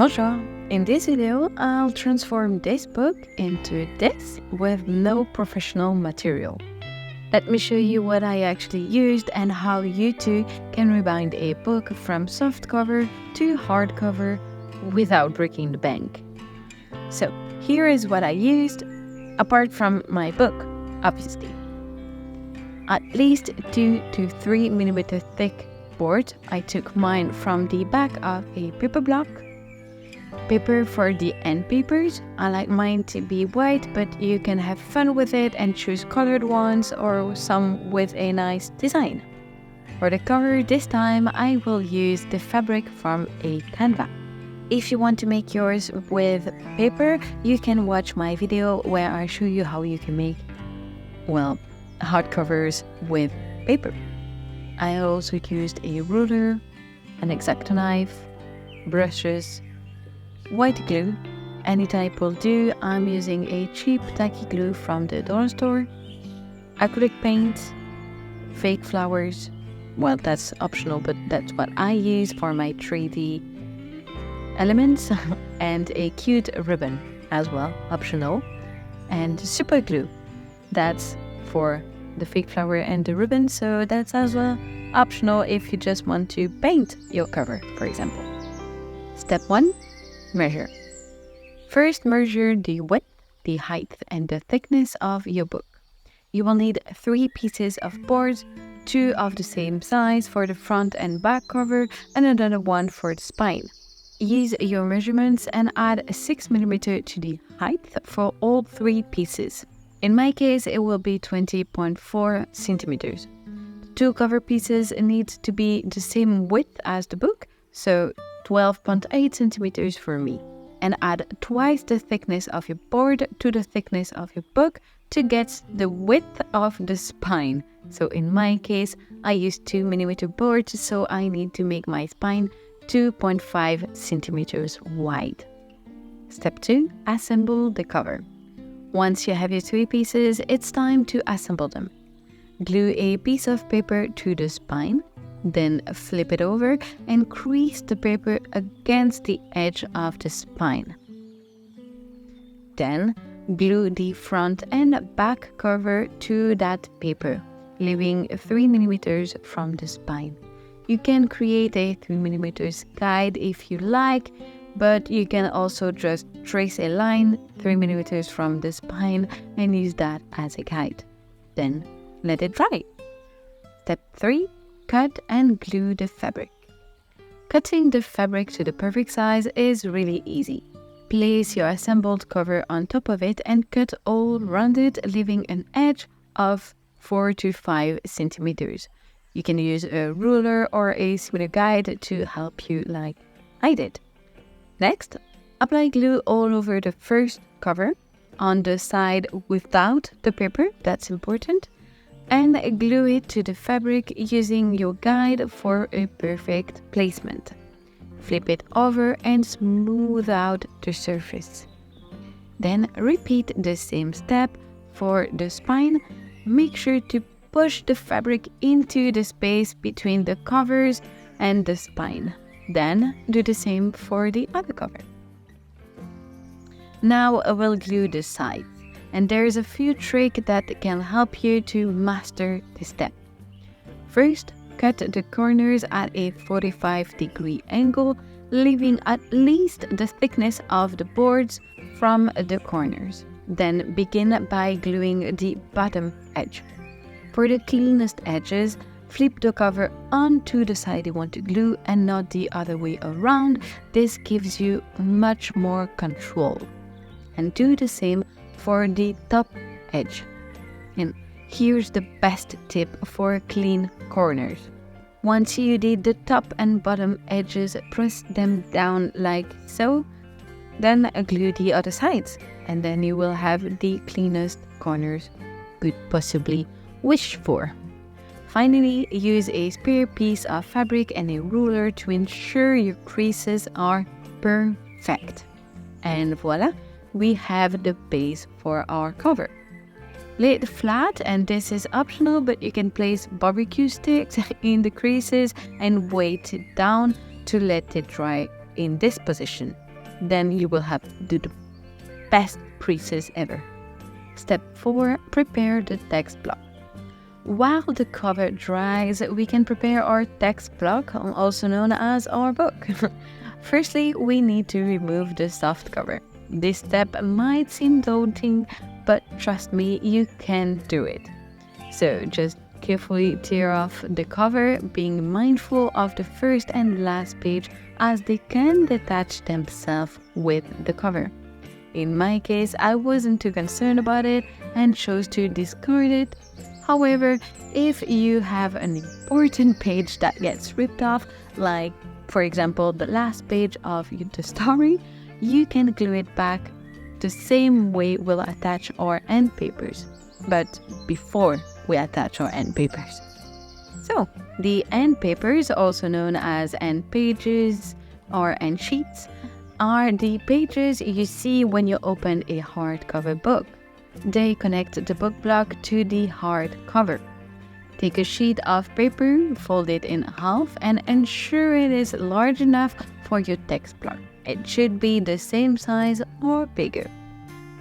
Bonjour! In this video, I'll transform this book into this with no professional material. Let me show you what I actually used and how you too can rebind a book from softcover to hardcover without breaking the bank. So here is what I used, apart from my book, obviously. At least 2 to 3 mm thick board. I took mine from the back of a paper block. Paper for the end papers. I like mine to be white, but you can have fun with it and choose colored ones or some with a nice design. For the cover this time, I will use the fabric from a canvas. If you want to make yours with paper, you can watch my video where I show you how you can make, hardcovers with paper. I also used a ruler, an X-Acto knife, brushes, white glue, any type will do. I'm using a cheap tacky glue from the dollar store, acrylic paint, fake flowers, that's optional, but that's what I use for my 3D elements, and a cute ribbon as well, optional, and super glue, that's for the fake flower and the ribbon, so that's as well optional if you just want to paint your cover, for example. Step 1. Measure. First, measure the width, the height, and the thickness of your book. You will need 3 pieces of board, 2 of the same size for the front and back cover, and another one for the spine. Use your measurements and add 6 mm to the height for all 3 pieces. In my case, it will be 20.4 centimeters. The 2 cover pieces need to be the same width as the book, so 12.8 centimeters for me. And add twice the thickness of your board to the thickness of your book to get the width of the spine. So in my case, I used 2 mm board, so I need to make my spine 2.5 centimeters wide. Step 2. Assemble the cover. Once you have your 3 pieces, it's time to assemble them. Glue a piece of paper to the spine, then flip it over and crease the paper against the edge of the spine. Then glue the front and back cover to that paper, leaving 3 mm from the spine. You can create a 3 mm guide if you like, but you can also just trace a line 3 mm from the spine and use that as a guide. Then let it dry. Step 3. Cut and glue the fabric. Cutting the fabric to the perfect size is really easy. Place your assembled cover on top of it and cut all around it, leaving an edge of 4 to 5 centimeters. You can use a ruler or a similar guide to help you like I did. Next, apply glue all over the first cover, on the side without the paper, that's important, and glue it to the fabric using your guide for a perfect placement. Flip it over and smooth out the surface. Then repeat the same step for the spine. Make sure to push the fabric into the space between the covers and the spine. Then do the same for the other cover. Now I will glue the sides, and there's a few tricks that can help you to master this step. First, cut the corners at a 45-degree angle, leaving at least the thickness of the boards from the corners. Then begin by gluing the bottom edge. For the cleanest edges, flip the cover onto the side you want to glue and not the other way around. This gives you much more control. And do the same for the top edge. And here's the best tip for clean corners. Once you did the top and bottom edges, press them down like so. Then glue the other sides. And then you will have the cleanest corners could possibly wish for. Finally, use a spare piece of fabric and a ruler to ensure your creases are perfect. And voila, we have the base for our cover. Lay it flat, and this is optional, but you can place barbecue sticks in the creases and weight it down to let it dry in this position. then you will have the best creases ever. Step 4. Prepare the text block. While the cover dries, we can prepare our text block, also known as our book. Firstly, we need to remove the soft cover. This step might seem daunting, but trust me, you can do it. So just carefully tear off the cover, being mindful of the first and last page as they can detach themselves with the cover. In my case, I wasn't too concerned about it and chose to discard it. However, if you have an important page that gets ripped off, like for example the last page of the story, you can glue it back the same way we'll attach our end papers, but before we attach our end papers. So, the end papers, also known as end pages or end sheets, are the pages you see when you open a hardcover book. They connect the book block to the hardcover. Take a sheet of paper, fold it in half, and ensure it is large enough for your text block. It should be the same size or bigger.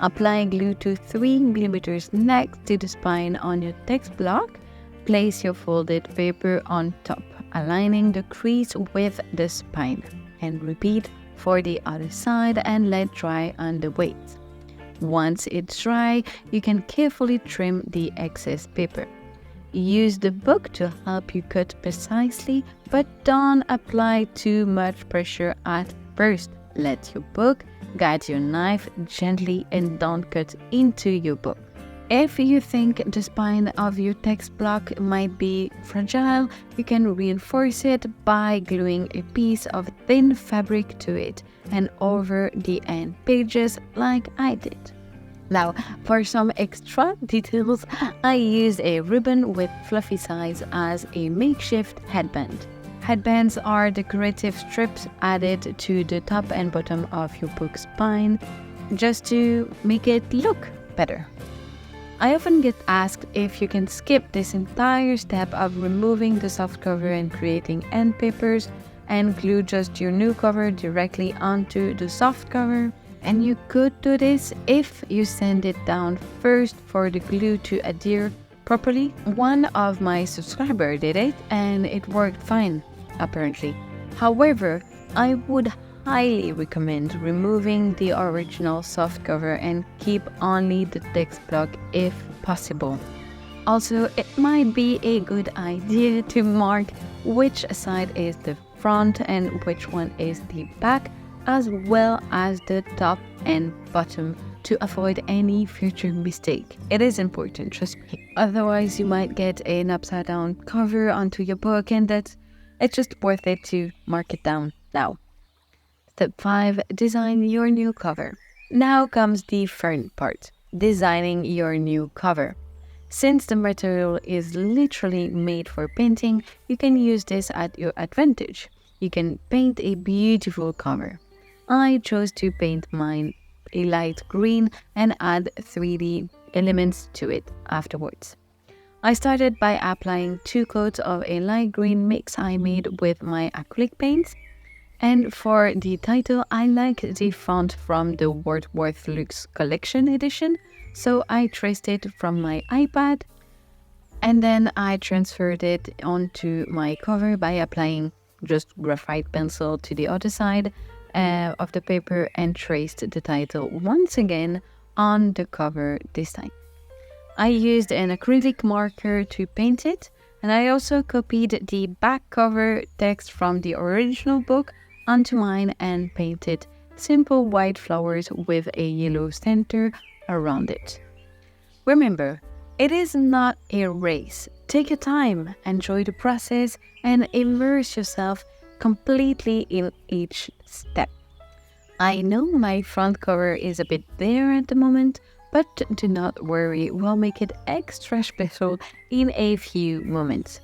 Apply glue to 3 mm next to the spine on your text block. Place your folded paper on top, aligning the crease with the spine, and repeat for the other side and let dry on the weight. Once it's dry, you can carefully trim the excess paper. Use the book to help you cut precisely, but don't apply too much pressure at first. Let your book guide your knife gently and don't cut into your book. If you think the spine of your text block might be fragile, you can reinforce it by gluing a piece of thin fabric to it and over the end pages like I did. Now, for some extra details, I used a ribbon with fluffy sides as a makeshift headband. Headbands are decorative strips added to the top and bottom of your book spine just to make it look better. I often get asked if you can skip this entire step of removing the soft cover and creating end papers and glue just your new cover directly onto the soft cover. And you could do this if you sand it down first for the glue to adhere properly. One of my subscribers did it and it worked fine, apparently. However, I would highly recommend removing the original soft cover and keep only the text block if possible. Also, it might be a good idea to mark which side is the front and which one is the back, as well as the top and bottom, to avoid any future mistake. It is important, trust me. Otherwise, you might get an upside down cover onto your book, and it's just worth it to mark it down now. Step 5. Design your new cover. Now comes the fun part, designing your new cover. Since the material is literally made for painting, you can use this at your advantage. You can paint a beautiful cover. I chose to paint mine a light green and add 3D elements to it afterwards. I started by applying 2 coats of a light green mix I made with my acrylic paints. And for the title, I like the font from the Wordsworth Luxe Collection edition, so I traced it from my iPad, and then I transferred it onto my cover by applying just graphite pencil to the other side of the paper and traced the title once again on the cover this time. I used an acrylic marker to paint it, and I also copied the back cover text from the original book onto mine and painted simple white flowers with a yellow center around it. Remember, it is not a race. Take your time, enjoy the process, and immerse yourself completely in each step. I know my front cover is a bit bare at the moment, but do not worry, we'll make it extra special in a few moments.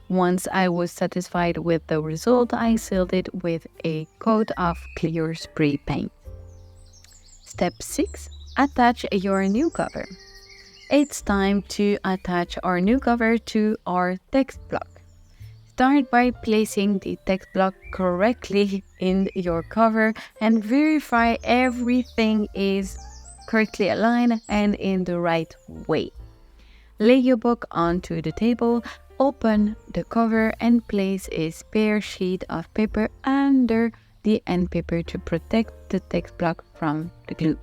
Once I was satisfied with the result, I sealed it with a coat of clear spray paint. Step 6. Attach your new cover. It's time to attach our new cover to our text block. Start by placing the text block correctly in your cover and verify everything is correctly aligned and in the right way. Lay your book onto the table, open the cover and place a spare sheet of paper under the end paper to protect the text block from the glue.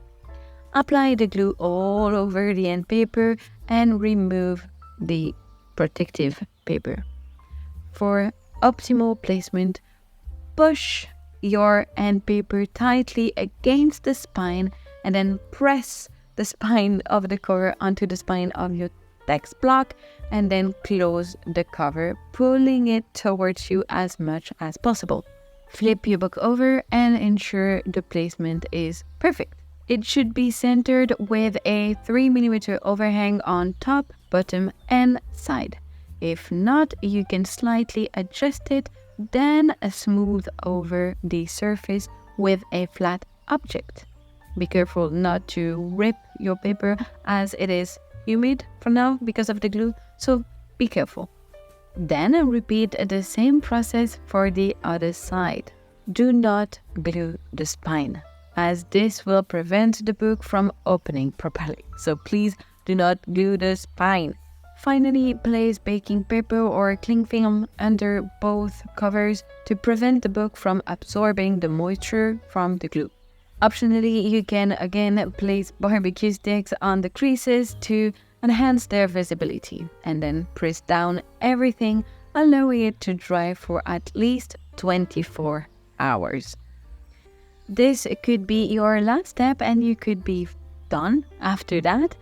Apply the glue all over the end paper and remove the protective paper. For optimal placement, push your end paper tightly against the spine and then press the spine of the cover onto the spine of your text block and then close the cover, pulling it towards you as much as possible. Flip your book over and ensure the placement is perfect. It should be centered with a 3mm overhang on top, bottom and side. If not, you can slightly adjust it, then smooth over the surface with a flat object. Be careful not to rip your paper as it is humid for now because of the glue, so be careful. Then repeat the same process for the other side. Do not glue the spine, as this will prevent the book from opening properly. So please do not glue the spine. Finally, place baking paper or cling film under both covers to prevent the book from absorbing the moisture from the glue. Optionally, you can again place barbecue sticks on the creases to enhance their visibility, and then press down everything, allowing it to dry for at least 24 hours. This could be your last step and you could be done after that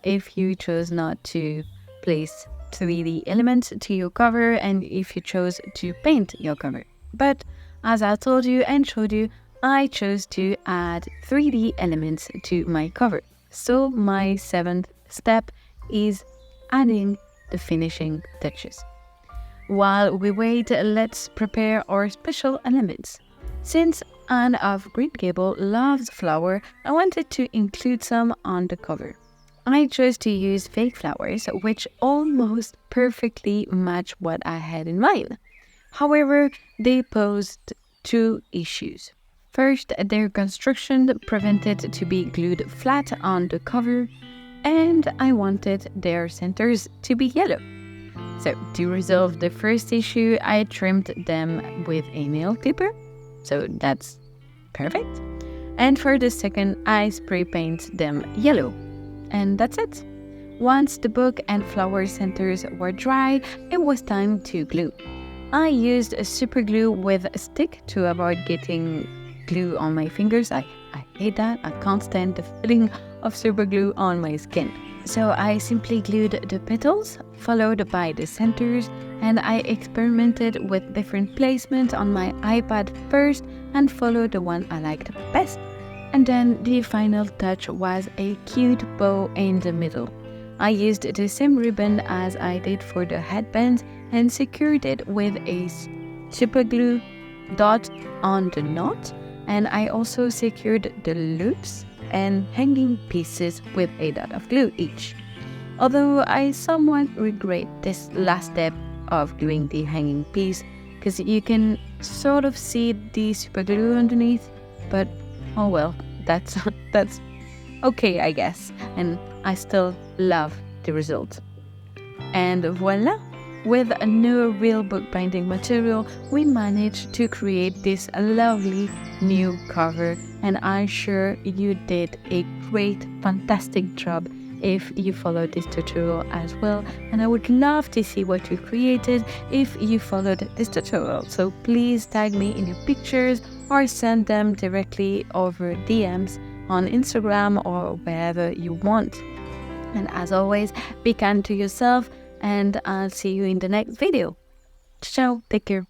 if you chose not to place 3D elements to your cover and if you chose to paint your cover. But as I told you and showed you, I chose to add 3D elements to my cover. So my 7th step is adding the finishing touches. While we wait, let's prepare our special elements. Since Anne of Green Gable loves flower, I wanted to include some on the cover. I chose to use fake flowers, which almost perfectly match what I had in mind. However, they posed 2 issues. First, their construction prevented to be glued flat on the cover, and I wanted their centers to be yellow. So, to resolve the first issue, I trimmed them with a nail clipper. So that's perfect. And for the second, I spray paint them yellow. And that's it. Once the book and flower centers were dry, it was time to glue. I used a super glue with a stick to avoid getting glue on my fingers. I hate that. I can't stand the feeling of super glue on my skin. So I simply glued the petals, followed by the centers, and I experimented with different placements on my iPad first and followed the one I liked best. And then the final touch was a cute bow in the middle. I used the same ribbon as I did for the headband and secured it with a super glue dot on the knot, and I also secured the loops and hanging pieces with a dot of glue each. Although I somewhat regret this last step of gluing the hanging piece, because you can sort of see the super glue underneath, but oh well, that's okay, I guess, and I still love the result. And voila! With no real bookbinding material, we managed to create this lovely new cover, and I'm sure you did a great, fantastic job if you followed this tutorial as well, and I would love to see what you created if you followed this tutorial. So please tag me in your pictures or send them directly over DMs on Instagram or wherever you want. And as always, be kind to yourself, and I'll see you in the next video. Ciao, take care.